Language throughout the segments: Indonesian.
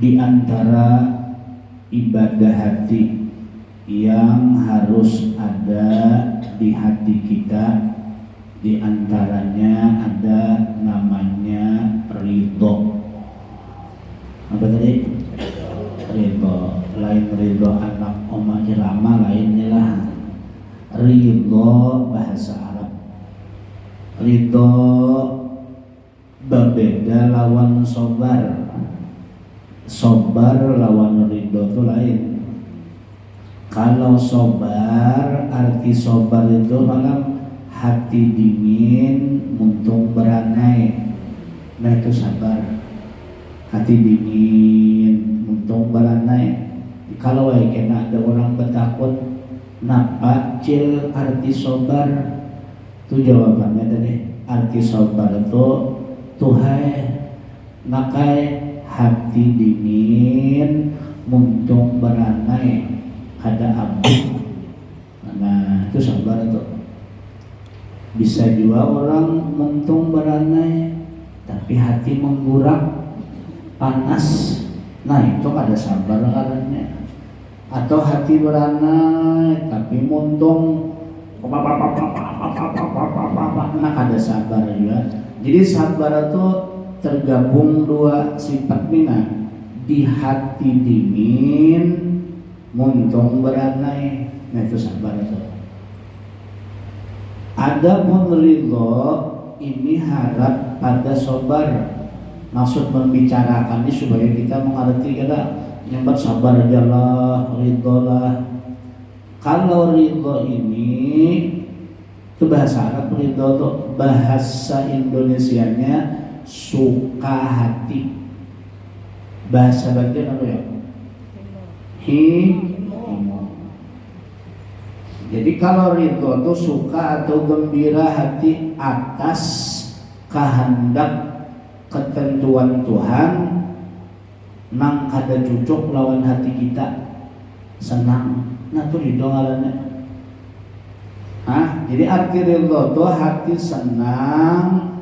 di antara ibadah hati yang harus ada di hati kita, di antaranya ada namanya ridho. Apa tadi? Ridho. Lain ridho anak oma irama, lainnya lah ridho bahasa Arab. Ridho berbeda lawan sobar. Sobar lawan ridho itu lain. Kalau sobar, arti sobar itu malam hati dingin, muntung beranai. Nah itu sabar. Hati dingin, muntung beranai. Kalau kena ada orang bertakut, napa cil arti sobar? Itu jawabannya tadi. Arti sobar itu tuhai, nakai hati dingin, muntung beranai. Ada abu. Nah itu sabar itu. Bisa juga orang muntung beranai tapi hati menggurak, panas. Nah itu ada sabar karena. Atau hati beranai tapi muntung, nah ada sabar juga. Jadi sabar itu tergabung dua sifat mina. Di hati dingin, muntung beranai. Nah itu sabar itu. Adapun ridho ini harap pada sobar. Maksud membicarakan ini supaya kita mengerti kita nyambat sabar aja lah, ridho lah. Kalau ridho ini itu bahasa Arab, ridho itu bahasa Indonesianya suka hati. Bahasa bagian apa ya? Jadi kalau ridho itu suka atau gembira hati atas kehendak ketentuan Tuhan, nang kada cucuk lawan hati kita, senang. Nah itu ridho ngarannya. Jadi arti ridho itu hati senang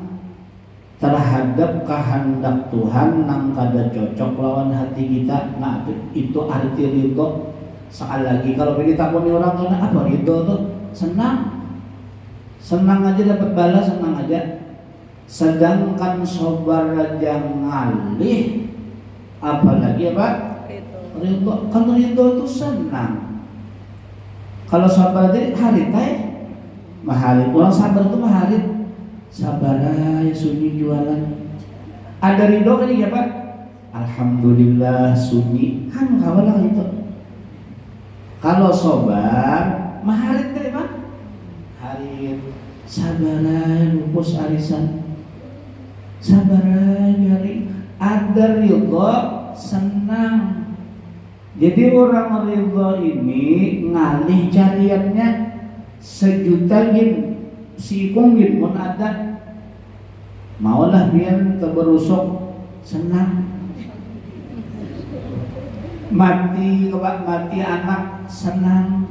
terhadap kehendak Tuhan nang kada cocok lawan hati kita. Nah itu arti ridho. Sekali lagi kalau kita takuni orang tuh apa ridho tuh? Senang aja dapat balas, senang aja. Sedangkan sobar aja ngalih, apalagi apa? Ridho. Kalau ridho tuh senang. Kalau sabar aja harit maharit. Orang sabar tuh maharit. Sabar aja sunyi jualan. Ada ridho kan ya Pak? Alhamdulillah sunyi. Kawalah itu. Kalau sobar, maharit kan Pak? Harit. Sabar aja lupus arisan. Sabar aja hari. Ada ridho senang. Jadi orang ridho ini ngalih cariannya sejuta gin, sikung gin pun ada. Maulah biar terberusuk senang. Mati anak senang.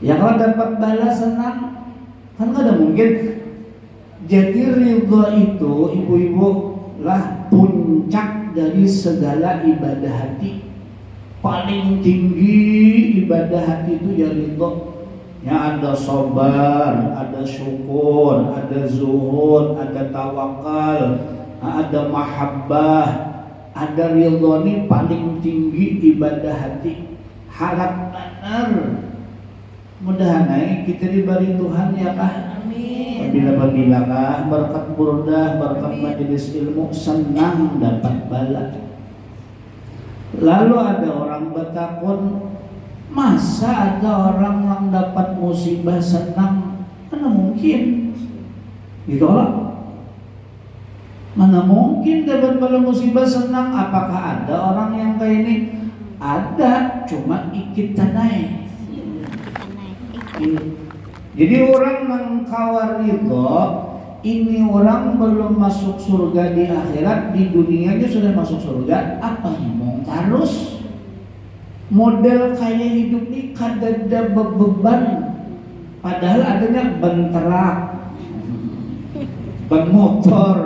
Ya kalau dapat balas senang. Kan gak ada mungkin. Jadi ridho itu ibu-ibu lah puncak dari segala ibadah hati. Paling tinggi ibadah hati itu ya ridho. Ya ada sabar, ada syukur, ada zuhud, ada tawakal, ada mahabbah, ada ridho. Ini paling tinggi ibadah hati. Harap benar. Mudah-mudahan kita diberi Tuhan ya kah? Bila kah berkat burdah, berkat majelis ilmu, senang dapat bala. Lalu ada orang bertakun, masa ada orang yang dapat musibah senang? Mana mungkin? Ditolak. Mana mungkin dapat bala musibah senang? Apakah ada orang yang kayak ini? Ada, cuma ikit tanai. Jadi orang yang kawar ridho ini orang belum masuk surga di akhirat, di dunianya sudah masuk surga. Apa mau terus model kayak hidup ini kadada beban, padahal adanya benterak, ban motor,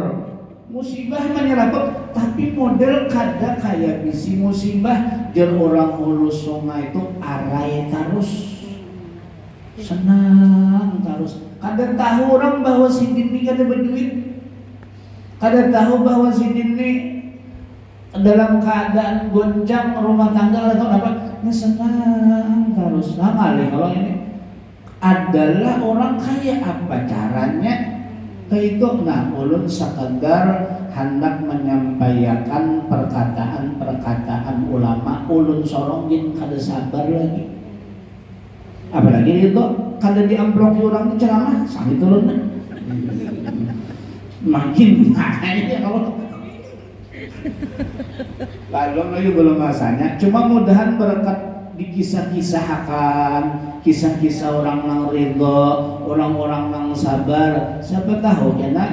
musibah menyerapet, tapi model kada kayak bisi musibah jeung orang hulu sungai itu arai terus senang terus. Kada tahu orang bahwa si Dini kada berduit, kada tahu bahwa si Dini dalam keadaan goncang rumah tangga atau apa, senang terus. Nah kali kalau ini adalah orang kaya apa caranya itu. Nah ulun sekedar hendak menyampaikan perkataan ulama, ulun sorongin kada sabar lagi, apalagi itu kada diamploki orang itu ceramah sakit ulun makin makanya kalau lalu belum masanya. Cuma mudahan berkat dikisah-kisahkan kisah-kisah orang nang ridho, orang-orang nang sabar. Siapa tahu ya nak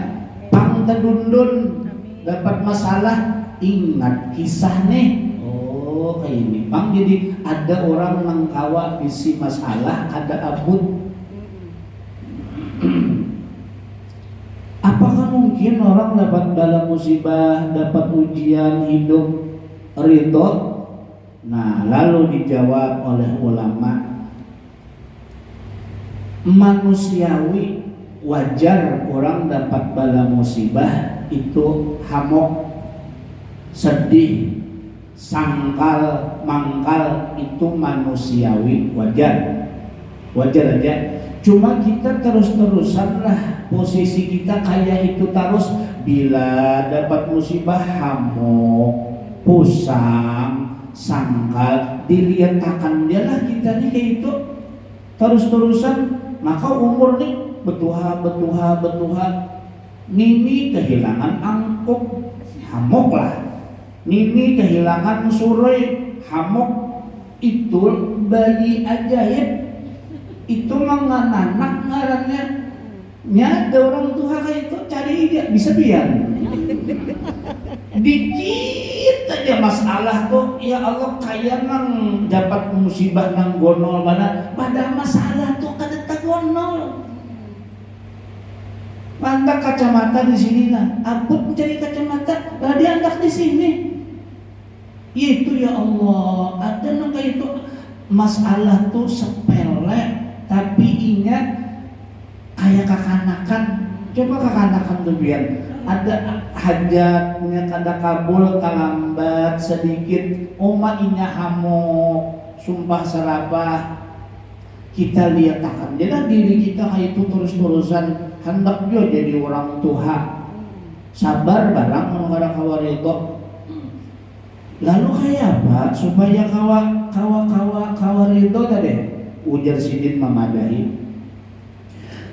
pang tedundun dapat masalah, ingat kisah nih. Oh kayak ini pang, jadi ada orang nang kawa bisi masalah kada abut. Apakah mungkin orang dapat bala musibah, dapat ujian hidup ridho? Nah lalu dijawab oleh ulama, manusiawi wajar orang dapat bala musibah itu hamok, sedih, sangkal, mangkal, itu manusiawi, wajar aja. Cuma kita terus-terusan lah posisi kita kayak itu terus. Bila dapat musibah hamok, pusang, sangkal, dilihatkan dia lah kita nih kayak itu terus-terusan. Maka umur nih betuha. Nini kehilangan angkuk, hamok lah. Nini kehilangan suroi, hamok. Itu bayi ajaib, itu menganak ngarannya. Nya ada orang tua kayak itu cari dia bisa biar dikit aja masalah tuh, ya Allah kayak nang dapat musibah nang gonol mana pada masalah tuh kada gonol. Mantap kacamata di sini nah, abut mencari kacamata, lah diangkat di sini. Itu ya Allah, ada nang kayak itu masalah tuh sepele, tapi ingat kayak kekanakan. Coba kekanakan tuh biar ada hajatnya kada kabul, terlambat sedikit, inya hamok, sumpah serapah. Kita lihat akan jadi diri kita kayak itu terus-terusan hendak juga jadi orang Tuhan. Sabar barang menunggu kawa itu. Lalu kayak apa supaya kawa itu tadi ujar sidin memadai.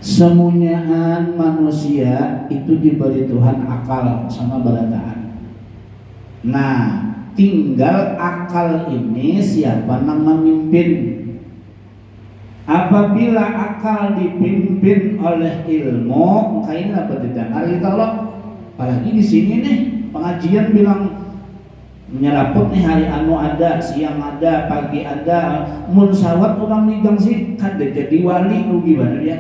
Semunyaan manusia itu diberi Tuhan akal sama balataan. Nah, tinggal akal ini siapa yang memimpin. Apabila akal dipimpin oleh ilmu, maka ini dapat didengar kita loh. Apalagi di sini nih pengajian bilang menyeraput nih hari anu ada, siang ada, pagi ada. Mun sawat orang nigang sih kada jadi wali rugi mana dia.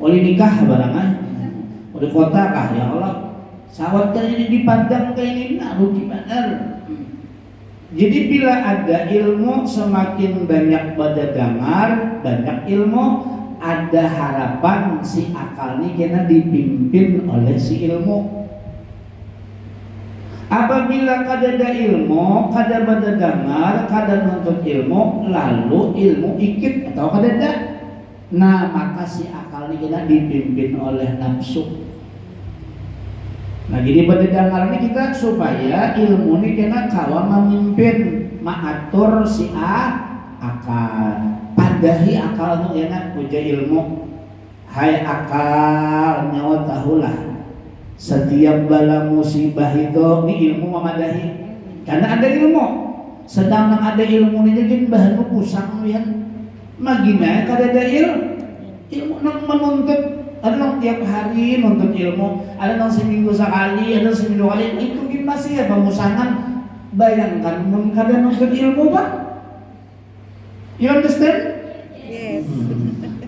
Wali nikah barangan, wali kota kah ya Allah. Sawat kan ini dipandang kayak ini, rugi benar. Jadi bila ada ilmu, semakin banyak pada dengar, banyak ilmu, ada harapan si akal ini kena dipimpin oleh si ilmu. Apabila kada ada ilmu, kada pada dengar, kada nuntut ilmu, lalu ilmu ikit atau kada ada. Nah maka si akal ini kena dipimpin oleh nafsu. Nah jadi pada dengar ini kita supaya ilmu ini kena kawa memimpin, mengatur si akal. Padahi akal itu kena puja ilmu. Hai akal, nyawa tahulah setiap bala musibah itu ini ilmu memadahi. Karena ada ilmu. Sedang ada ilmu ini jadi bahan pusang ya. Magina kada ada ilmu nang menuntut. Ada yang tiap hari nuntut ilmu, ada yang seminggu sekali, ada yang seminggu kali. Itu masih ya pemusangan. Bayangkan kada nuntut ilmu Pak. You understand? Yes.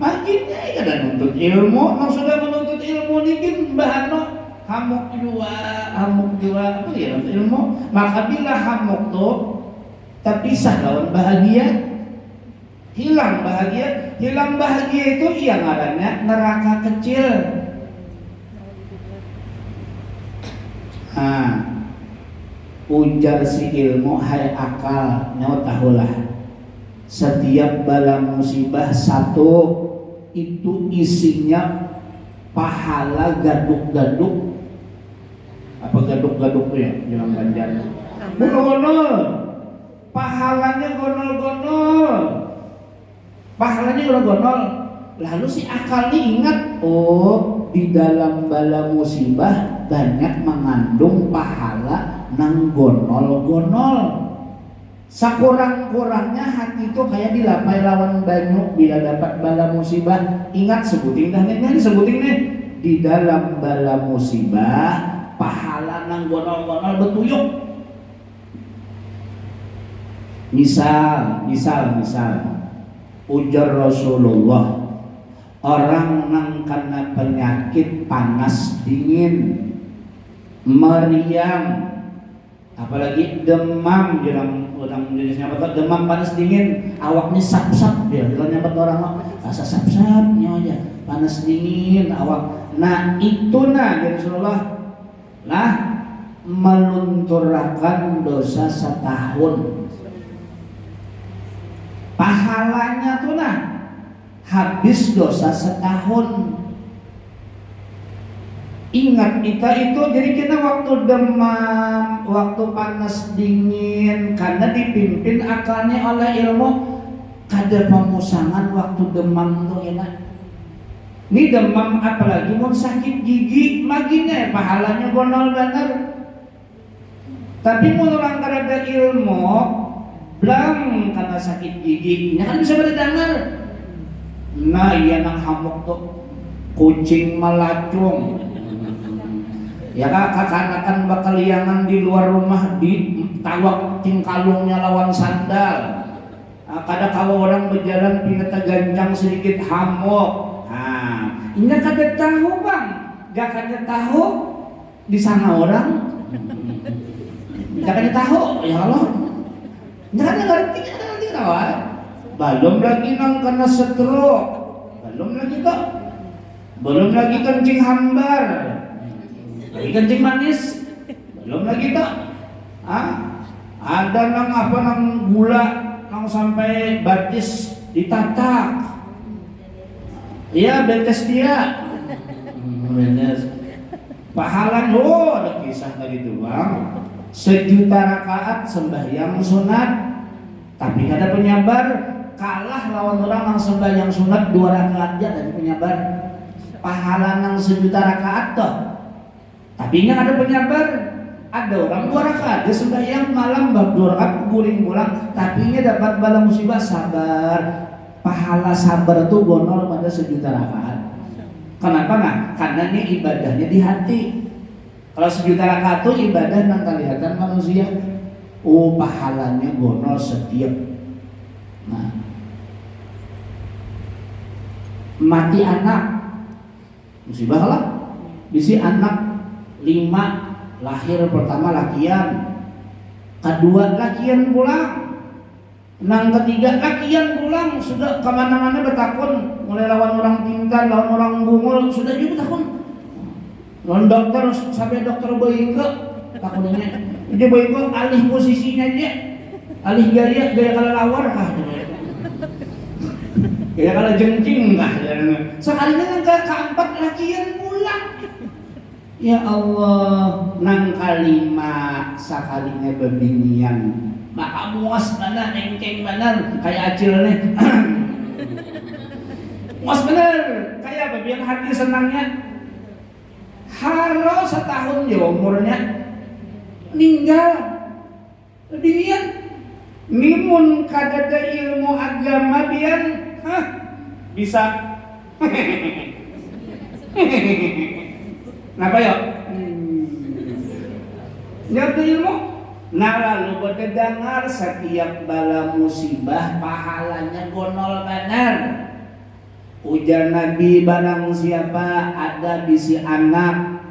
Makinnya kada nuntut ilmu, nang sudah menuntut ilmu ini bahan hamuk jua apa ya ilmu. Maka bila hamuk tuh terpisah lawan bahagia, hilang bahagia itu iya ngarannya neraka kecil. Ujar si ilmu, hai akal, nyawa tahulah setiap bala musibah satu itu isinya pahala gaduk-gaduk. Apa gaduk-gaduk ya? Bilang Banjar. Gonol-gonol. Pahalanya gonol-gonol. Lalu si akal ini ingat, oh di dalam bala musibah banyak mengandung pahala nang gonol-gonol. Sakurang-kurangnya hati itu kayak dilapai lawan banyu bila dapat bala musibah. Ingat sebutin nih di dalam bala musibah pahala nang gonol-gonol betuyuk. Misal ujar Rasulullah, orang nang kena penyakit panas dingin, meriang, apalagi demam, orang jenisnya apa? Demam panas dingin, awaknya sap-sap dia. Kalau nyambat orang rasa sap-sapnya aja, panas dingin awak. Nah itu dari Rasulullah lah melunturakan dosa setahun. Pahalanya tuh habis dosa setahun. Ingat itu jadi kita waktu demam, waktu panas dingin, karena dipimpin akalnya oleh ilmu, kada pemusangan waktu demam tuh enak. Ini demam apalagi mau sakit gigi, maginya pahalanya gonol bener. Tapi mau orang kada ilmu, belang karena sakit gigi, kan bisa berdengar. Nah iya nang hamuk tuh kucing melacung. Ya kakak-kanakan bakal liangan di luar rumah di tawak tingkalungnya lawan sandal. Kadang kalau orang berjalan pinata ganjang sedikit hamuk. Ini kada tahu bang, gak kada tahu di sana orang. Gak kada tahu ya Allah. Gak ngerti kawan. Belum lagi nang kena stroke, belum lagi kencing hambar. Lagi kencing manis, belum lagi tak. Ada nang gula, nang sampai batis ditatak. Iya betes dia. Betes. Pahalan ada kisah tadi itu bang. 1.000.000 rakaat sembahyang sunat, tapi ada penyabar kalah lawan orang yang sembahyang sunat 2 rakaat aja tadi penyabar. Pahala nang 1.000.000 rakaat toh. Tapi nya ada penyabar, ada orang 2 rakaat dia sembahyang malam bab 2 rakaat guring pulang, tapi nya dapat bala musibah sabar. Pahala sabar itu gonol pada 1.000.000 rakaat. Kenapa karena ini ibadahnya di hati. Kalau 1.000.000 rakaat itu ibadah nang kelihatan manusia, oh pahalanya gonol setiap. Mati anak musibah lah. Bisi anak 5 lahir, pertama lakian, kedua lakian pulang, nang ketiga lakian pulang, sudah kemana-mana bertakun, mulai lawan orang pintar, lawan orang bungul, sudah juga takun, lawan dokter sampai dokter Boyke takunnya, dia Boyke alih posisinya aja, alih gaya kelelawar gaya kalau jengking sekalinya nang keempat lakian pulang. Ya Allah, nang kalima sakalinya bebinian, maka muas mana, engkeng mana, kayak acil nih. Muas bener, kayak bagian hati senangnya. Haro setahun ya umurnya, ninggal bebinian. Mimun kadada ilmu agama bian, bisa. Kenapa ya? Nyata ilmu. Nah lalu berdengar setiap bala musibah pahalanya gonol benar. Ujar Nabi, barang siapa ada bisi anak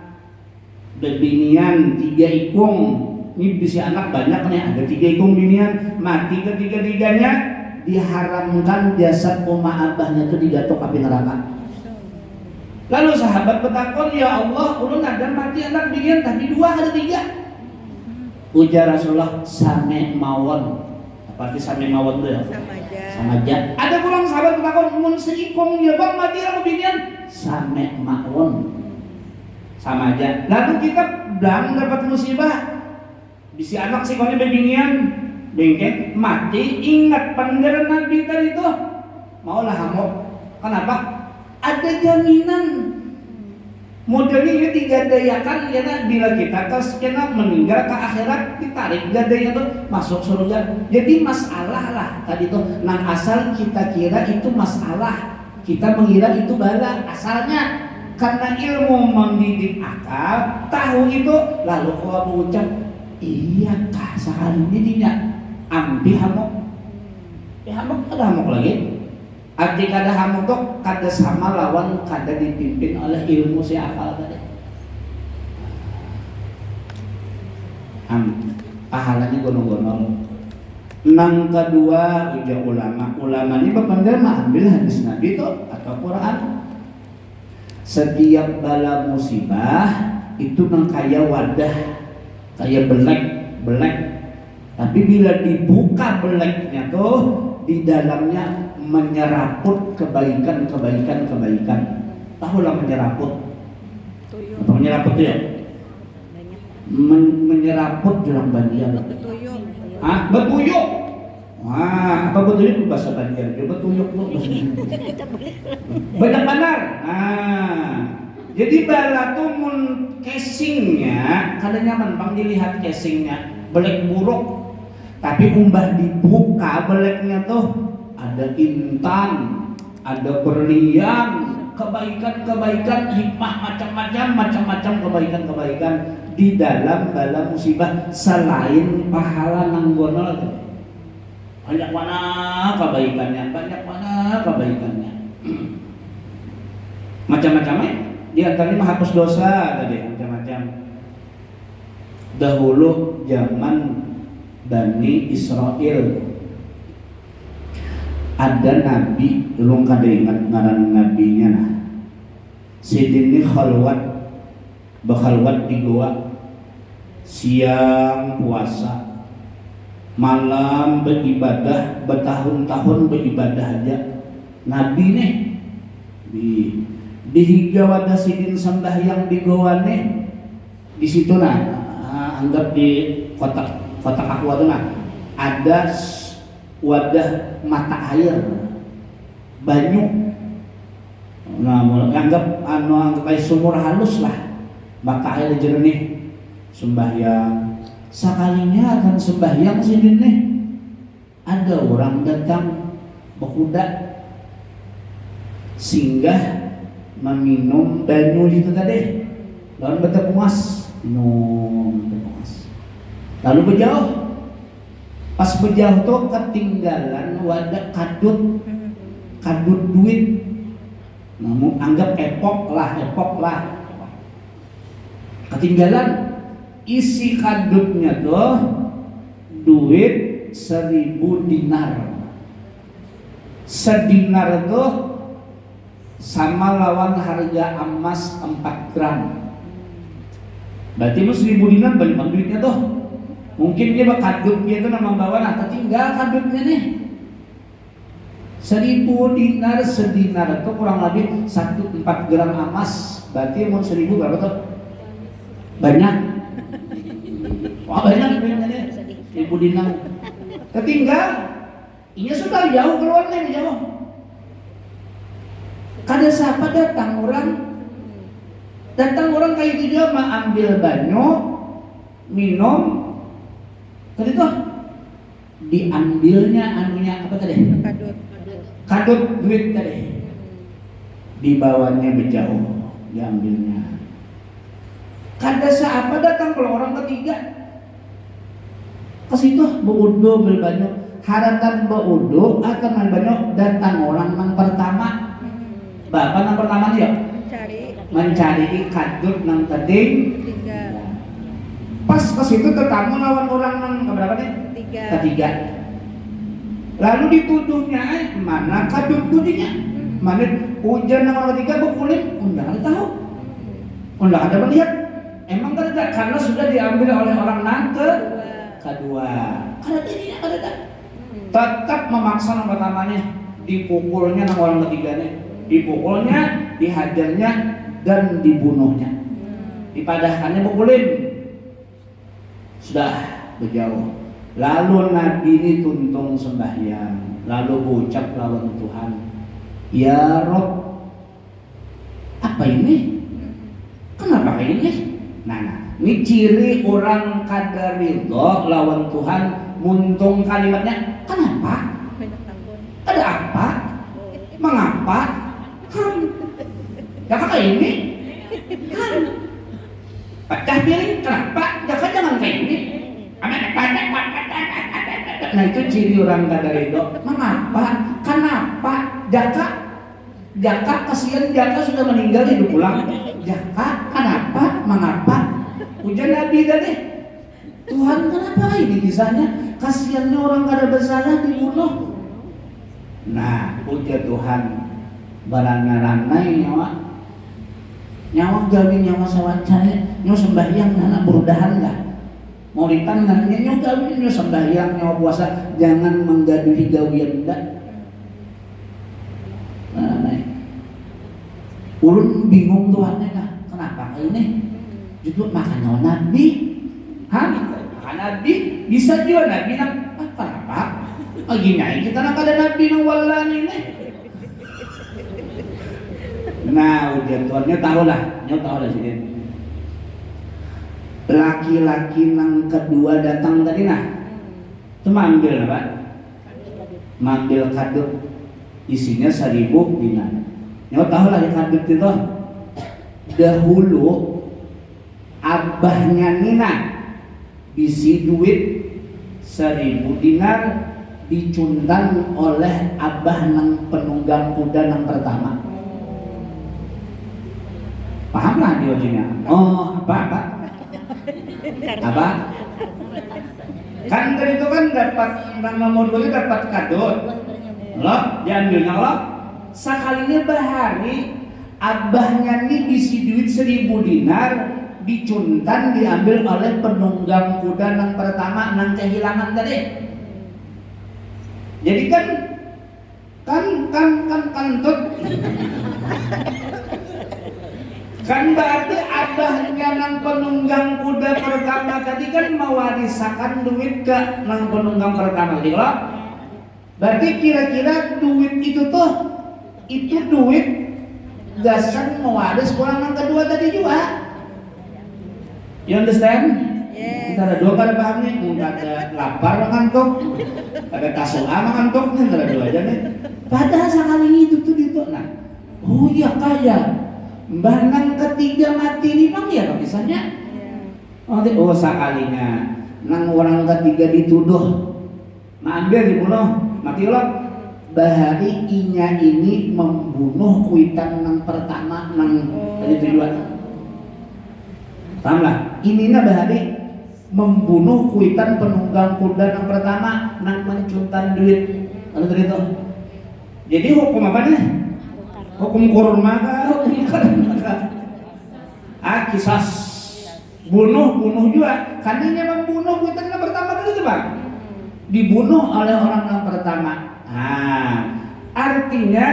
bebinian 3 ikung. Ini bisa anak banyak nih, ada 3 ikung binian, mati ketiga-tiganya, diharamkan jasad oma abahnya itu digatok api neraka. Lalu sahabat bertakon, ya Allah, ulun ada mati anak binian tapi 2 ada 3. Ujar Rasulullah, same mawon. Apa arti same mawon itu ya? Sama aja. Ada pulang sahabat bertakon, mun seikung ya bang mati anak binian, same mawon. Sama aja. Lalu kita bilang dapat musibah, bisi anak si kone bebinian, bengket mati. Ingat panggilan Nabi tadi itu, maulah hamok. Kenapa? Ada jaminan. Modelnya ini digadayakan ya nah, bila kita kena meninggal ke akhirat ditarik gadanya tuh masuk surga. Jadi masalah lah tadi tuh. Nah asal kita kira itu masalah, kita mengira itu bala asalnya. Karena ilmu mendidik akal, tahu itu, lalu kau mengucap, iya kah sekali ini dia ambil hamok. Hamok ada hamok lagi. Arti kada hamok tuh kada sama lawan kada dipimpin oleh ilmu si akal tadi. Pahalanya gonong-gonong. Nang kedua ujar ulama. Ulama ini benar ambil hadis Nabi itu atau Quran. Setiap bala musibah itu nang kaya wadah, kaya belek. Tapi bila dibuka beleknya tuh di dalamnya menyeraput kebaikan. Tahulah menyeraput. Apa menyeraput itu ya? Menyeraput jurang bandian. Betuyuk. Wah, apa betuyuk bahasa bandian? Betuyuk lu. Banyak benar. Jadi bala tuh mun casingnya kada nyaman bang dilihat casingnya belek buruk. Tapi umbah dibuka beleknya tuh ada intan, ada berlian, kebaikan, hikmah macam-macam kebaikan di dalam bala musibah selain pahala nanggonol. Banyak mana kebaikannya. Macam-macamnya. Di antaranya menghapus dosa tadi, macam-macam. Dahulu zaman Bani Israel ada nabi, ulung kada ingat ngaran nabinya nah. Sidini berkhalwat di goa, siang puasa, malam beribadah, bertahun-tahun beribadah aja. Nabi nih di higawada sidin sembahyang di goa nih, di situ anggap di kotak aqua tuh ada wadah mata air banyu. Anggap kayak sumur halus lah, mata air jernih. Sembahyang sekalinya akan sembahyang sini nih, ada orang datang berkuda singgah meminum banyu itu tadi, lalu bertepuas minum bertepuas, lalu berjauh. Pas berjauh tuh ketinggalan wadah kadut duit. Namun anggap epok lah. Ketinggalan isi kadutnya tuh duit 1.000 dinar. Sedinar tuh sama lawan harga emas 4 gram. Berarti 1.000 dinar banyak duitnya tuh. Mungkin dia kadutnya itu nama bawa ketinggal kadutnya nih 1.000 dinar. Sedinar itu kurang lebih 4 gram emas. Berarti mau 1.000 berapa tuh? Banyak. Wah banyak nih 1.000 dinar ketinggal. Ini sudah jauh keluarnya jauh. Kada siapa datang orang kayak gitu juga ambil banyu minum. Tadi tuh diambilnya anunya apa tadi? Kadut duit tadi. Dibawanya berjauh, diambilnya. Kada siapa datang kalau orang ketiga. Ke situ beudo berbanyu. Haratan beudo atau berbanyu datang orang yang pertama. Bapak yang pertama dia? mencari kadut nang tading Tiga. pas ke situ ketemu lawan orang nang keberapa nih? Ketiga. Lalu dituduhnya mana kadut tudinya? Mana hujan nang orang ketiga bekulin? Undang ada tahu. Undang ada melihat. Emang kan ada karena sudah diambil oleh orang nang kedua. Karena dirinya kan ada. Tetap memaksa yang pertamanya, dipukulnya nang orang ketiganya, dipukulnya, dihajarnya dan dibunuhnya, dipadahkannya pukulin. Sudah berjauh. Lalu Nabi ini tuntung sembahyang, lalu ucap lawan Tuhan, ya Rob, apa ini? Kenapa ini? Nah, ini ciri orang kada ridho lawan Tuhan, muntung kalimatnya, kenapa? Ada apa? Mengapa? Jangan kayak ini. Pecah piring, kenapa? Jangan kayak ini. Nah itu ciri orang kada ridho. Mengapa? Kenapa? Jaka kasihan Jaka sudah meninggal hidup pulang. Jaka kenapa? Mengapa? Ujian Nabi tadi. Tuhan kenapa ini kisahnya? Kasihannya orang kada bersalah dibunuh. Nah, ujar Tuhan barana-ranai nyawa gawi nyawa sawacanya nyawa sembahyang anak berudahan lah maulitan nyawa gawi nyawa sembahyang nyawa puasa jangan menggaduhi gawian enggak. Nah, ulun bingung Tuhannya nah, kenapa ini justru makan nyawa Nabi makan Nabi bisa juga Nabi kenapa gini kita nak ada Nabi nang walani ini. Nah, ujian Tuhannya tahu lah sini. Laki-laki nang kedua datang tadi nah, itu manggil apa? Manggil kadut, isinya 1.000 dinar. Nyawa tahu lah kadut itu. Dahulu abahnya Nina isi duit 1.000 dinar dicundang oleh abah nang penunggang kuda nang pertama. Paham lah dia sini. Oh, apa? Kan dari itu kan dapat nang nomor 2 dapat kadut. Loh, diambilnya loh. Sekalinya bahari abahnya nih bisi duit 1.000 dinar dicuntan diambil oleh penunggang kuda nang pertama nang kehilangan tadi. Jadi kan kan berarti abahnya nang penunggang kuda pertama tadi kan mewarisakan duit ke nang penunggang pertama tadi loh. Berarti kira-kira duit itu duit gasan mewaris orang nang kedua tadi juga. You understand? Yes. Kita ada dua kada paham nih, ada lapar ngantuk, ada kasua ngantuk nih, ada dua aja nih. Padahal sekali itu tuh nah, oh iya kaya. Mbah nang ketiga mati nih bang ya kisahnya. Oh sekalinya nang orang ketiga dituduh, nah ambil dibunuh, mati loh. Bahari inya ini membunuh kuitan nang pertama nang tadi tujuan. Paham lah? Ininya bahari membunuh kuitan penunggang kuda yang pertama nang mencuntan duit lalu itu. Jadi hukum apa nih? Hukum kurma hukum kurma kisah bunuh juga karena membunuh kuitan yang pertama itu bang dibunuh oleh orang yang pertama. Artinya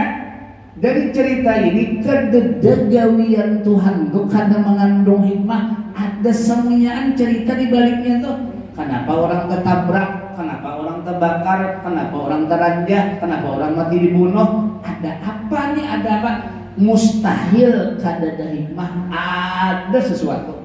dari cerita ini kedegagawian Tuhan tuh karena mengandung hikmah, ada semuanyaan cerita di baliknya tuh. Kenapa orang ketabrak, kenapa orang terbakar, kenapa orang teranjah, kenapa orang mati dibunuh, ada apa nih, ada apa? Mustahil kada ada hikmah, ada sesuatu.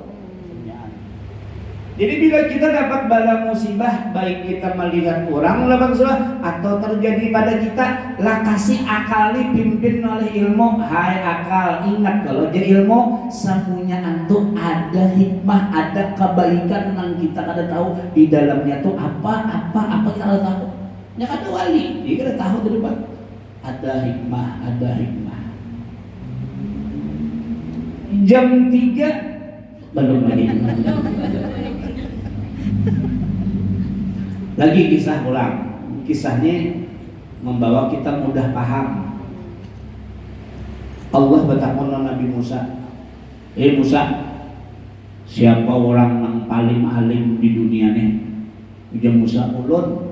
Jadi bila kita dapat bala musibah, baik kita melihat orang lawan surah atau terjadi pada kita, lah kasih akali pimpin oleh ilmu. Hai akal, ingat kalau dia ilmu semuanya antu ada hikmah, ada kebaikan yang kita kada tahu di dalamnya tuh apa kita kada tahu. Ya kada wali, dia kada tahu di depan. Ada hikmah, ada hikmah. Jam 3 belum lagi. Lagi kisah ulang. Kisahnya membawa kita mudah paham. Allah bertakwa Nabi Musa, Musa, siapa orang yang paling alim di dunia nih? Ujar Musa, ulun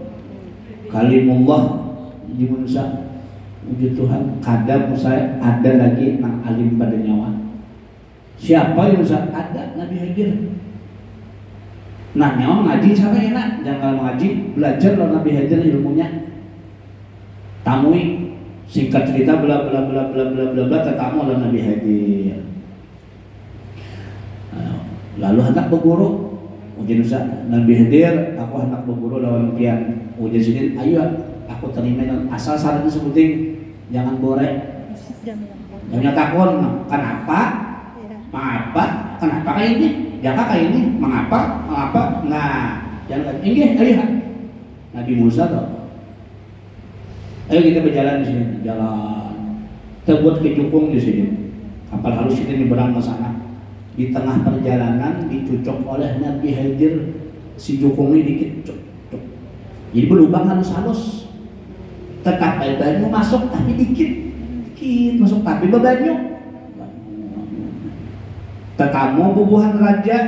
kalimullah. Ujar Musa, ujar Tuhan, kadang Musa ada lagi yang alim pada nyawa. Siapa yang Musa? Ada Nabi Khidir. Nah, nyawa mengaji siapa ya nak? Jangan mengaji, belajar lah Nabi Khidir ilmunya. Tamui, singkat cerita bla bla bla bla bla bla bla, tetamu lah Nabi Khidir. Lalu hendak berguru. Ujian Musa, Nabi Khidir, aku hendak berguru lawan pian. Ujian sini, ayo aku terima asal sarannya sebuting, jangan borek. Jangan takut, kenapa? Mengapa? Kenapa kayak ini? Jangan kayak ini. Mengapa? Mengapa? Nah, jangan ini. Ayo, Nabi Musa tuh. Ayo kita berjalan di sini, jalan. Terbuat kejukung di sini. Kapal halus ini nyeberang ke sana. Di tengah perjalanan dicucuk oleh Nabi Khidir, si jukungnya dikit cuk. Jadi berlubang halus-halus. Tetap banyu masuk tapi dikit masuk tapi bebanyu. Tetamu bubuhan raja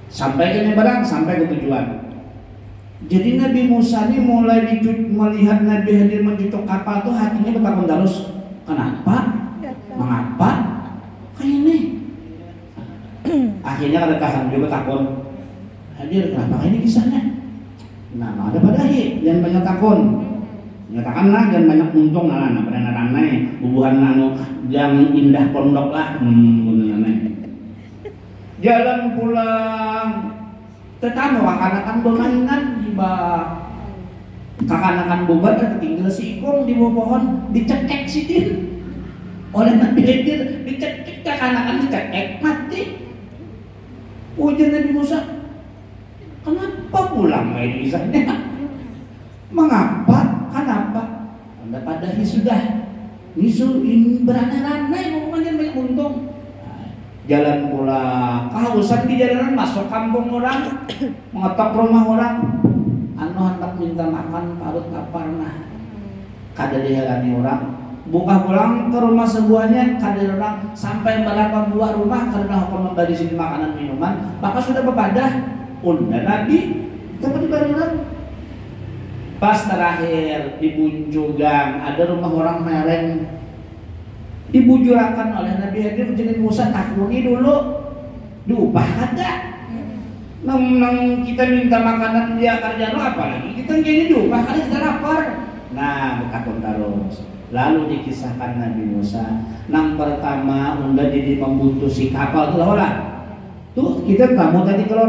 sampai ke nyeberang, sampai ke tujuan. Jadi Nabi Musa ini mulai melihat Nabi Khidir mencucuk kapal tuh hatinya betapa dalus. Kenapa? Mengapa? Kayak ini. Akhirnya ada tahan juga takut. Hadir kenapa ini kisahnya? Nah, ada pada jangan banyak takut. Nyatakanlah jangan banyak untung lah, nah pada naranai bubuhan nano yang indah pondok lah, jalan pulang. Tetangga kakanakan bermainan di bak. Kakanakan bubar tertinggal si ikung di bawah pohon, dicekek si Din oleh Nabi Khidir, dicekek kakanakan, dicekek mati. Ujian Nabi Musa, kenapa pulang ini kisahnya? Mengapa? Kenapa? Anda padahi sudah nisul ini beranai-ranai pokoknya banyak untung. Jalan pulang, kehausan di jalanan, masuk kampung orang, mengetok rumah orang, anu hendak minta makan parut lapar nah, kada dihelani orang, buka pulang ke rumah sebuahnya, kada orang sampai berapa buah rumah karena hukum memberi sini makanan minuman, maka sudah bepadah, unda Nabi, kita beribadah. Pas terakhir di Bunjugang ada rumah orang mereng. Dibujurakan oleh Nabi Khidir, jadi Musa takuni dulu diubah kada. Nang kita minta makanan dia kerja apa lagi? Kita jadi diubah kada kita lapar. Nah, bertakun terus. Lalu dikisahkan Nabi Musa. Nang pertama unda jadi membutusi kapal tuh lah. Tuh kita tamu tadi kalau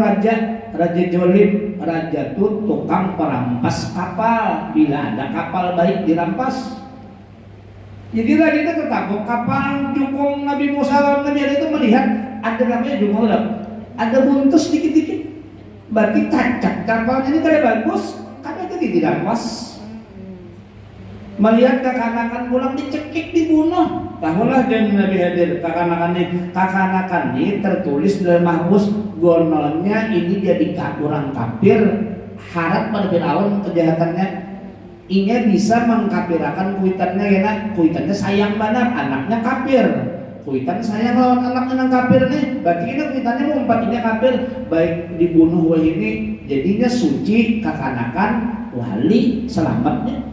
Raja Jolim, raja tuh tukang perampas kapal. Bila ada kapal baik dirampas. Jadi raja itu ketabuk kapal jukung Nabi Musa, Nabi Khidir itu melihat ada namanya jukung ada buntus dikit-dikit, berarti cacat kapalnya ini kada bagus, karena itu tidak pas. Melihat kakanakan pulang dicekik dibunuh, tahulah dan Nabi Khidir kakanakan ini tertulis dalam mahfuz gonolnya ini jadi orang kafir, harap pada Firaun kejahatannya. Inya bisa mengkafirakan kuitannya ya nak, kuitannya sayang benar, anaknya kafir. Kuitan sayang lawan anaknya yang kafir nih, berarti ini kuitannya mau empatinya kafir, baik dibunuh wah ini, jadinya suci kakanakan wali selamatnya.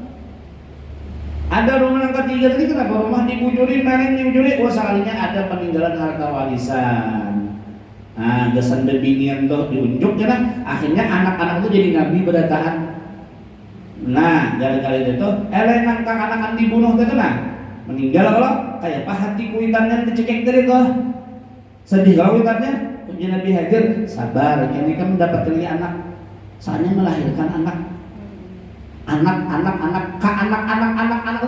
Ada rumah yang ketiga tadi kenapa rumah dibujuri, mereng dibujuri, wah sekalinya ada peninggalan harta warisan. Nah, gesan bebinian tuh diunjuk ya kan, akhirnya anak-anak itu jadi nabi berdataan. Nah, gara-gara itu nang kakanakan dibunuh itu nah meninggal kalau kayak apa hati kuitannya dicekek dari itu sedih kalau kuitannya. Ujian Nabi Khidir sabar, ini kan mendapatkan anak, saatnya melahirkan anak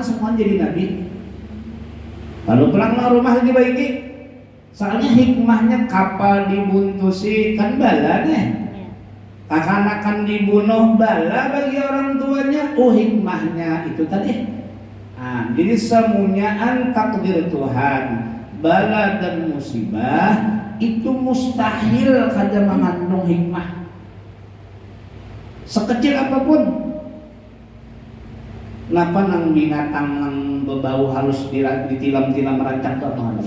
semua jadi nabi. Lalu pulanglah rumah dibaiki, soalnya hikmahnya kapal dibuntusi kan balanya. Kakanakan dibunuh bala bagi orang tuanya, hikmahnya itu tadi. Nah, jadi semuanya takdir Tuhan. bala dan musibah itu mustahil kada mengandung hikmah sekecil apapun. Kenapa nang binatang nang berbau halus ditilam-tilam merancang tuh apa?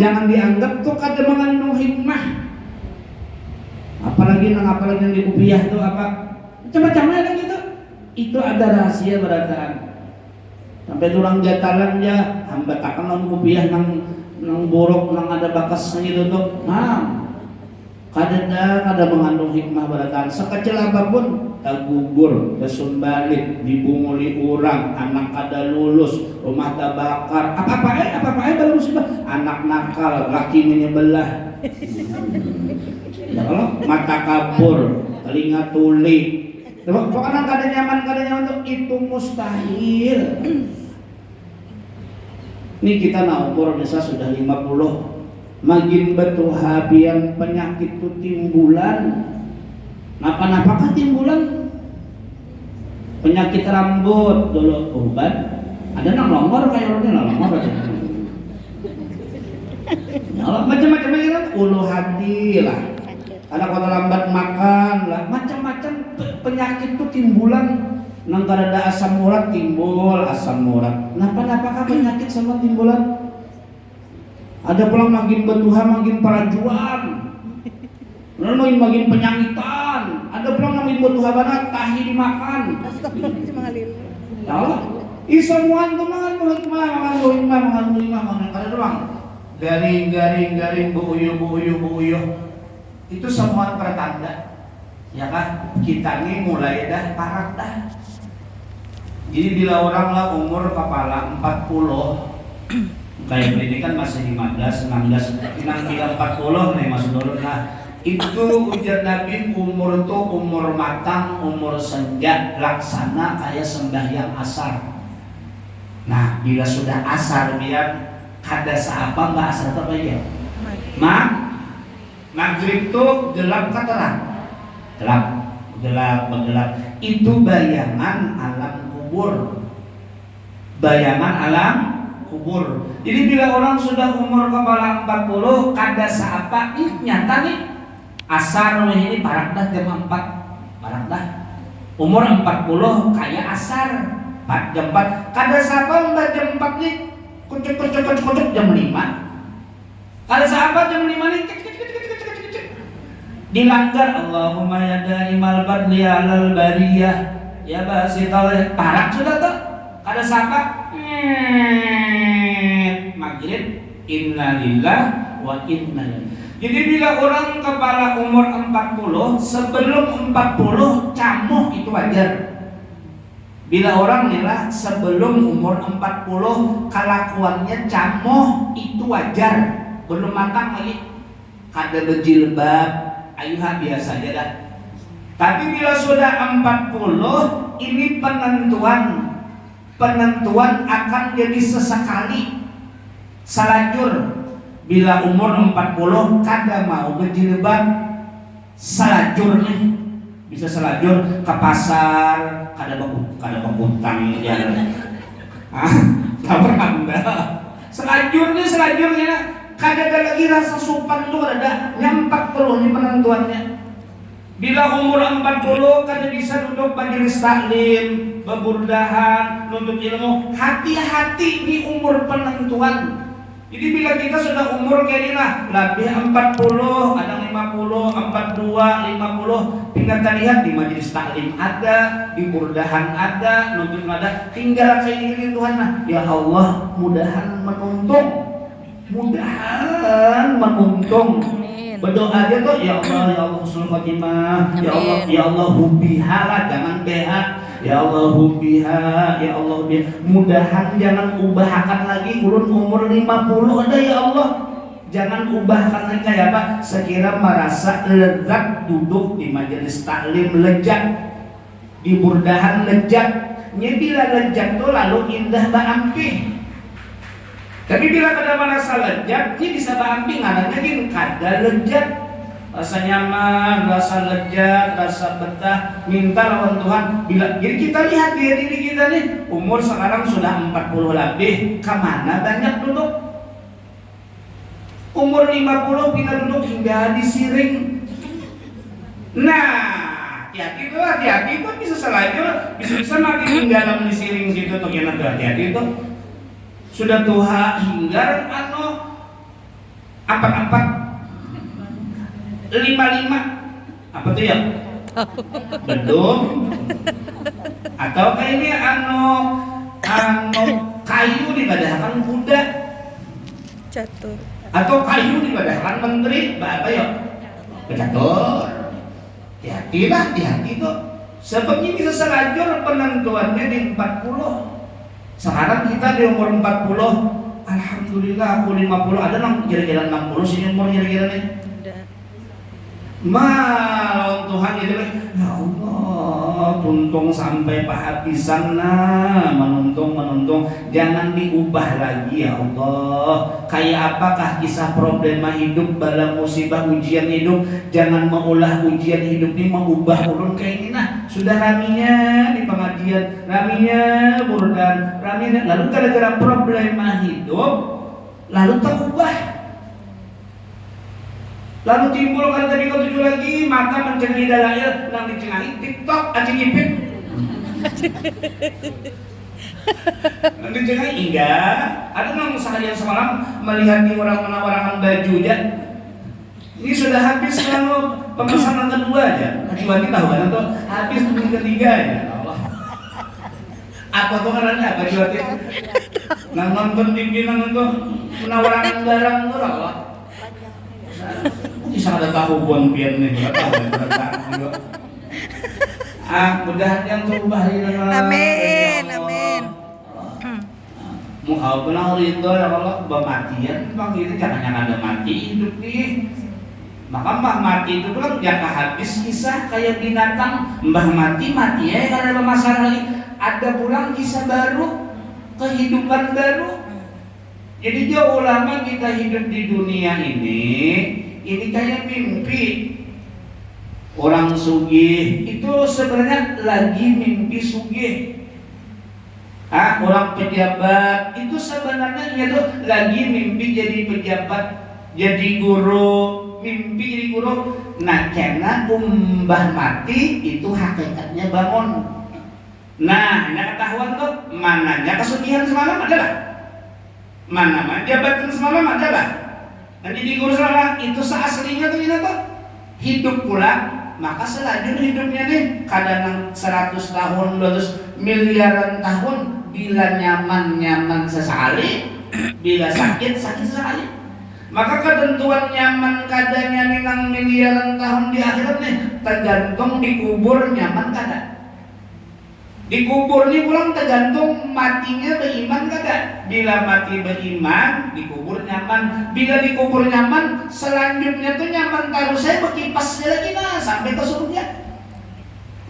Jangan dianggap tuh kada mengandung hikmah. Apalagi yang di kupiah tuh apa? Macam-macamnya kan gitu. Itu ada rahasia berataan. Sampai turang jatalan ya, hamba takkan nang kupiah nang borok nang ada bakasnya gitu tuh. Kada mengandung hikmah berataan. Sekecil apapun, gugur, kesumbalik, dibunguli orang, anak kada lulus, rumah terbakar, apa-apa pada musibah, anak nakal, laki menyebelah, mata kabur, telinga tuli. Pokoknya kada nyaman tuh itu mustahil. Ini kita umur bisa sudah 50. Makin bertuhabian penyakit itu timbulan. Napa-napakah timbulan? Penyakit rambut dulu obat. Ada nang longor kayak orangnya longor aja. Macam-macam gitu. Ulu hati lah. Ada kota lambat makan lah. Macam-macam penyakit itu timbulan. Nang kada asam urat timbul asam urat. Napa-napakah penyakit sama timbulan? Ada pulang makin bertuha makin parajuan. Makin penyangitan. Ada pulang makin bertuha banget tahi dimakan. Ya, semua itu makan kada doang. Garing buuyuh. Itu semua pertanda. Ya kan? Kita ini mulai dah parat dah. Jadi bila orang lah umur kepala 40 kayak ini kan masih 15, 16, inang 40 nih masuk dulu. Nah itu ujar Nabi umur itu umur matang, umur senja, laksana kayak sembahyang asar. Nah bila sudah asar biar kada seapa nggak asar apa ya? Maghrib itu gelap ke terang? Gelap. Itu bayangan alam kubur. Jadi bila orang sudah umur kepala 40 kada seapa nyata nih asar ini parak dah jam 4 parak dah umur 40 kayak asar jam 4 kada seapa mbak jam 4 nih kucuk jam 5 kada seapa jam 5 nih dilanggar Allahumma ya da'imal badli alal bariyah ya basital parak sudah tuh kada seapa maghrib innalillah wa inna ilaihi. Jadi bila orang kepala umur 40 sebelum 40 camuh itu wajar. Bila orang nila sebelum umur 40 kelakuannya camuh itu wajar. Belum matang lagi. Kada berjilbab, ayuh biasa aja dah. Tapi bila sudah 40 ini penentuan akan jadi sesekali salajur. Bila umur 40 kada mau berjilbab salajur nih bisa salajur ke pasar kada bebutang ya anda selajurnya kada ada lagi rasa sopan tuh ada yang 40 ini penentuannya. Bila umur 40 kada bisa duduk majelis taklim beburdahan nuntut ilmu, hati-hati di umur penentuan. Jadi bila kita sudah umur kayak ini lah, lebih 40, ada 50, 42, 50, tinggal kita lihat di majelis taklim ada, di burdahan ada, nuntut ada, tinggal kayak ini Tuhan lah. Ya Allah, mudahan menuntung. Berdoa aja tuh, ya Allah husnul khotimah, ya Allah hubihala, jangan beha. Ya Allah hubiha, ya Allah mudahan jangan ubahkan lagi ulun umur 50 ada ya Allah. Jangan ubahkan lagi kayak apa? Sekira merasa lezat duduk di majelis taklim lezat, di burdahan lezat. Bila lezat tuh lalu indah baampih. Tapi bila kada merasa lezat, ini bisa baampih ngarannya gini kada lezat. Rasa nyaman, rasa lezat, rasa betah, minta lawan Tuhan. Jadi kita lihat diri kita nih, umur sekarang sudah 40 lebih, kemana banyak duduk? Umur 50 pindah duduk hingga disiring. Nah, hati-hati tuh bisa selajur, bisa mati hingga di siring situ tuh kena hati-hati tuh. Sudah tua hingga empat 55 apa tuh ya? Bedung atau kayak ini kayu dibadahkan kuda jatuh atau kayu dibadahkan menteri apa ya? Jatuh. Hati-hati tuh. Sebabnya bisa selajur penentuannya di 40. Sekarang kita di umur 40. Alhamdulillah aku 50. Ada kira-kira 60 sini umur kira-kira nih. Lawan Tuhan gitu kan. Ya Allah, tuntung sampai pahabisan menuntung. Jangan diubah lagi ya Allah. Kayak apakah kisah problema hidup, bala musibah ujian hidup. Jangan mengulah ujian hidup ini mengubah ulun kayak ini Sudah raminya di pengajian, raminya burdan, raminya lalu gara-gara problema hidup lalu terubah. Lalu timbul kata tadi kau tujuh lagi mata mencengahi dalail nang dicengahi TikTok anjing ipit. Nang dicengahi enggak. Ada nang seharian semalam melihat di orang menawarkan baju ya. Ini sudah habis lalu pemesanan kedua aja. Kecuali tahu kan tuh habis yang ketiga ya. Allah. Apa tuh karena baju hati? Nang nonton TV nang nonton menawarkan barang tuh Allah. Bisa ada tahu buang pian nih, mudah yang berubah amin Muka pernah rindu ya kalau bematian bang itu jangan ada mati hidup nih. Maka mbah mati itu kan jaka habis kisah kayak binatang mbah mati ya karena ada masalah lagi ada pulang kisah baru kehidupan baru. Jadi jauh ulama kita hidup di dunia ini kayak mimpi. Orang sugih itu sebenarnya lagi mimpi sugih. Orang pejabat itu sebenarnya itu lagi mimpi jadi pejabat, jadi guru, mimpi jadi guru. Nah, karena mbah mati itu hakikatnya bangun. Nah, ketahuan tuh mananya kesugihan semalam adalah mana jabatan semalam adalah nanti di guru selama itu seaslinya tuh ini tuh hidup pula. Maka selanjutnya hidupnya nih kadang 100 tahun 200 miliaran tahun bila nyaman sesekali, bila sakit sesekali. Maka ketentuan nyaman kadangnya nang miliaran tahun di akhirat nih tergantung dikubur nyaman kada. Dikubur nih pulang tergantung matinya beriman kada. Bila mati beriman dikubur nyaman. Bila dikubur nyaman selanjutnya tuh nyaman taruh saya berkipasnya lagi sampai ke surga.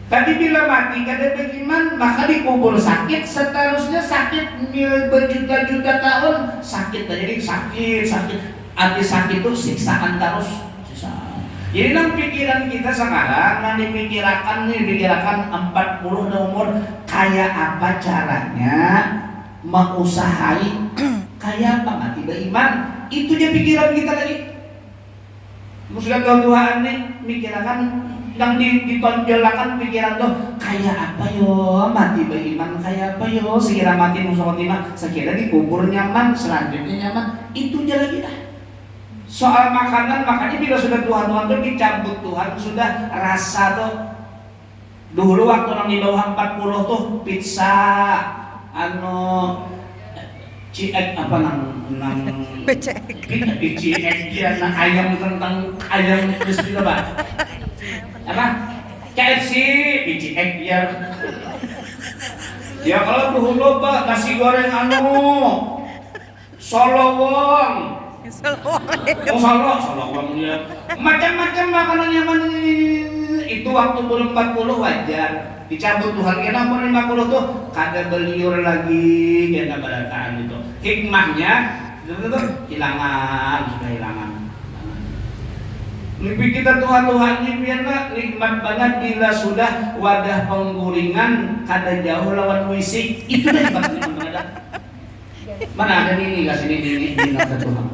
Tapi bila mati kada beriman maka dikubur sakit seterusnya sakit berjuta-juta tahun sakit jadi sakit. Arti sakit itu siksaan terus. Jadi nang pikiran kita sekarang nang dipikirkan 40 na umur kayak apa caranya mengusahai kayak apa mati beriman itu dia pikiran kita tadi. Sudah Tuhan nih mikirkan yang ditonjolkan pikiran tuh kayak apa yo mati beriman kayak apa yo sekira mati musuh khotimah sekira dikubur nyaman selanjutnya nyaman itu dia lagi dah. Soal makanan makanya bila sudah Tuhan tuh dicabut Tuhan sudah rasa tuh dulu waktu orang di bawah 40 tuh pizza ciek apa nang ciek dia nang ayam tentang ayam crispy apa KFC ciek biar ya kalau dulu Pak nasi goreng solowong solowong dia macam-macam makanan nyaman itu waktu belum 40 wajar dicabut Tuhan kena umur 50 tuh kada beliur lagi kena balataan itu hikmahnya itu sudah hilangan mimpi kita Tuhan ini biarlah nikmat banget bila sudah wadah penggulingan kada jauh lawan wisik itu dah Mana ada ini kasih ini nota Tuhan.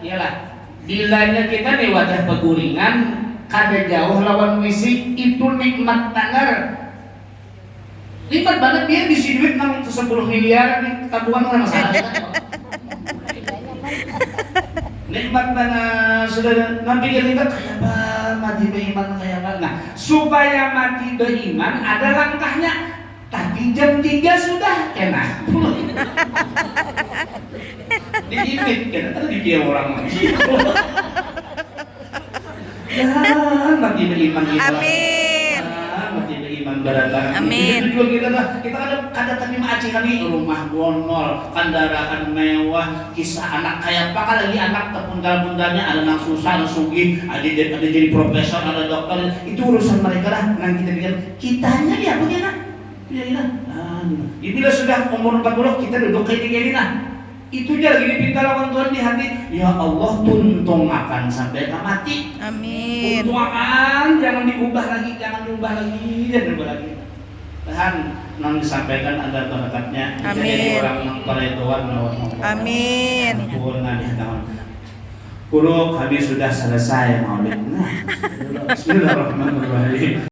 Iyalah. Bilanya kita nih wadah peguringan kada jauh lawan wisi itu nikmat tangar. Nikmat banget dia bisi duit nang 10 miliar di tabungan orang masalah. Nikmat mana sudah nanti kita kayak apa mati beriman kayak apa. Nah supaya mati beriman ada langkahnya. Tapi jam 3 sudah enak. Diimit kan ada di dia orang lagi. Ya mati beriman kita. Amin. Mati beriman barang-barang. Amin. Tujuan kita ada tadi macam kami rumah bonol, kendaraan mewah, kisah anak kayak apa kan lagi anak terpundal-pundalnya ada yang susah, ada sugih, ada jadi profesor, ada dokter. Itu urusan mereka lah. Nanti kita pikir kitanya ya bagaimana? Bila sudah umur 40 kita duduk kayak gini nah. Itu aja lagi dipinta lawan Tuhan di hati. Ya Allah tuntung akan sampai mati. Amin. Tuntung akan jangan diubah lagi. Tahan yang disampaikan ada barakatnya. Amin. Jadi orang perhitungan. Amin. Kuruk habis sudah selesai maulidnya. Bismillahirrahmanirrahim.